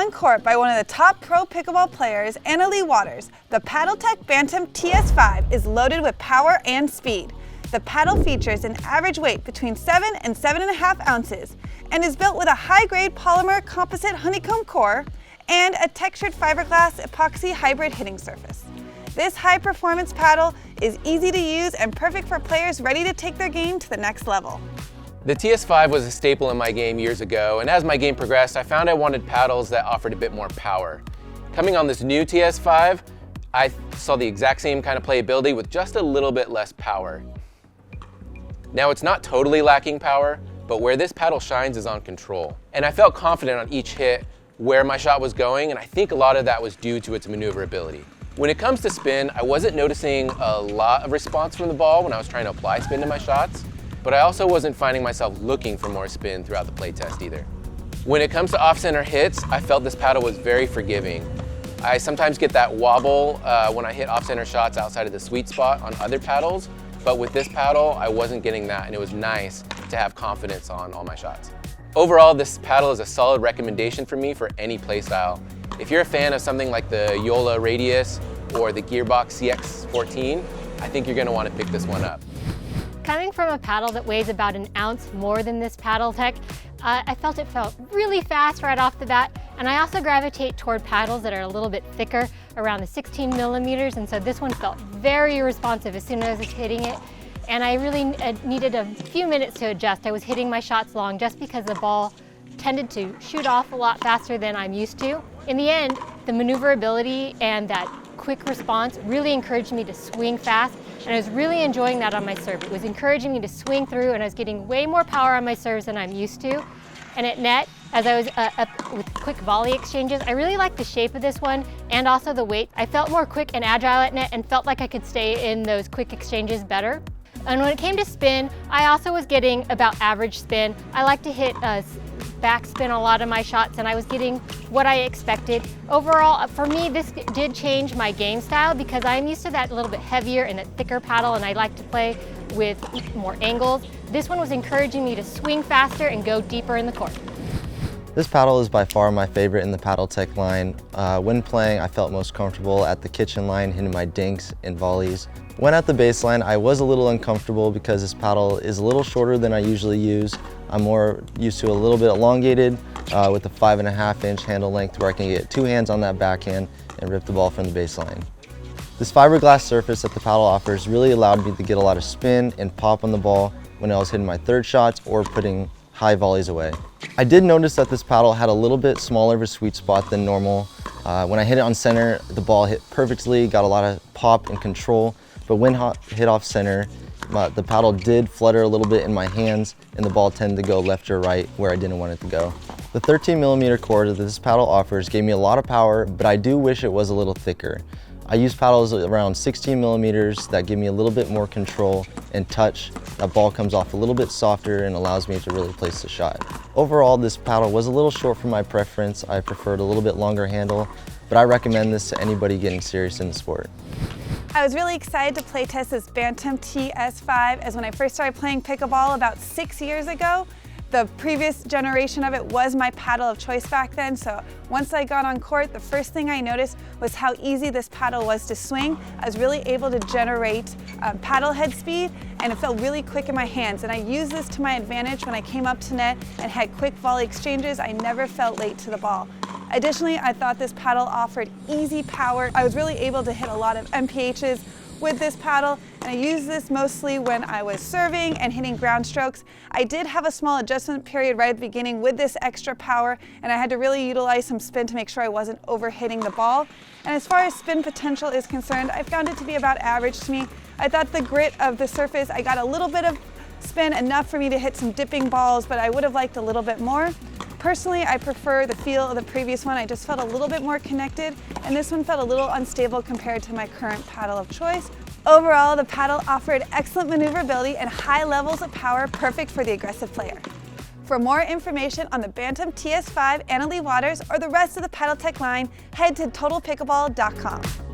on court by one of the top pro pickleball players, Leigh, the Paddletek Bantam TS-5 is loaded with power and speed. The paddle features an average weight between 7 and 7.5 ounces and is built with a high-grade polymer composite honeycomb core and a textured fiberglass epoxy hybrid hitting surface. This high-performance paddle is easy to use and perfect for players ready to take their game to the next level. The TS-5 was a staple in my game years ago, and as my game progressed, I found I wanted paddles that offered a bit more power. Coming on this new TS-5, I saw the exact same kind of playability with just a little bit less power. Now, it's not totally lacking power, but where this paddle shines is on control. And I felt confident on each hit where my shot was going, and I think a lot of that was due to its maneuverability. When it comes to spin, I wasn't noticing a lot of response from the ball when I was trying to apply spin to my shots, but I also wasn't finding myself looking for more spin throughout the play test either. When it comes to off-center hits, I felt this paddle was very forgiving. I sometimes get that wobble when I hit off-center shots outside of the sweet spot on other paddles, but with this paddle, I wasn't getting that, and it was nice to have confidence on all my shots. Overall, this paddle is a solid recommendation for me for any play style. If you're a fan of something like the Yola Radius or the Gearbox CX14, I think you're going to want to pick this one up. Coming from a paddle that weighs about an ounce more than this Paddletek, I felt it felt really fast right off the bat, and I also gravitate toward paddles that are a little bit thicker, around the 16 millimeters, and so this one felt very responsive as soon as I was hitting it, and I really needed a few minutes to adjust. I was hitting my shots long just because the ball tended to shoot off a lot faster than I'm used to. In the end, the maneuverability and that quick response really encouraged me to swing fast, and I was really enjoying that on my serve. It was encouraging me to swing through, and I was getting way more power on my serves than I'm used to. And at net, as I was up with quick volley exchanges, I really liked the shape of this one and also the weight. I felt more quick and agile at net and felt like I could stay in those quick exchanges better. And when it came to spin, I also was getting about average spin. I like to hit backspin a lot of my shots, and I was getting what I expected. Overall, for me, this did change my game style because I'm used to that a little bit heavier and that thicker paddle, and I like to play with more angles. This one was encouraging me to swing faster and go deeper in the court. This paddle is by far my favorite in the Paddletek line. When playing, I felt most comfortable at the kitchen line, hitting my dinks and volleys. When at the baseline, I was a little uncomfortable because this paddle is a little shorter than I usually use. I'm more used to a little bit elongated with a 5.5-inch handle length where I can get two hands on that backhand and rip the ball from the baseline. This fiberglass surface that the paddle offers really allowed me to get a lot of spin and pop on the ball when I was hitting my third shots or putting high volleys away. I did notice that this paddle had a little bit smaller of a sweet spot than normal. When I hit it on center, the ball hit perfectly, got a lot of pop and control, but when hit off center, the paddle did flutter a little bit in my hands and the ball tended to go left or right where I didn't want it to go. The 13mm core that this paddle offers gave me a lot of power, but I do wish it was a little thicker. I use paddles around 16mm that give me a little bit more control and touch. That ball comes off a little bit softer and allows me to really place the shot. Overall, this paddle was a little short for my preference. I preferred a little bit longer handle, but I recommend this to anybody getting serious in the sport. I was really excited to play test this Bantam TS-5 as when I first started playing pickleball about 6 years ago. The previous generation of it was my paddle of choice back then, so once I got on court, the first thing I noticed was how easy this paddle was to swing. I was really able to generate paddle head speed, and it felt really quick in my hands, and I used this to my advantage when I came up to net and had quick volley exchanges. I never felt late to the ball. Additionally, I thought this paddle offered easy power. I was really able to hit a lot of MPHs with this paddle, and I used this mostly when I was serving and hitting ground strokes. I did have a small adjustment period right at the beginning with this extra power, and I had to really utilize some spin to make sure I wasn't overhitting the ball. And as far as spin potential is concerned, I found it to be about average to me. I thought the grit of the surface, I got a little bit of spin, enough for me to hit some dipping balls, but I would have liked a little bit more. Personally, I prefer the feel of the previous one. I just felt a little bit more connected, and this one felt a little unstable compared to my current paddle of choice. Overall, the paddle offered excellent maneuverability and high levels of power, perfect for the aggressive player. For more information on the Bantam TS-5, Leigh, or the rest of the Paddletek line, head to totalpickleball.com.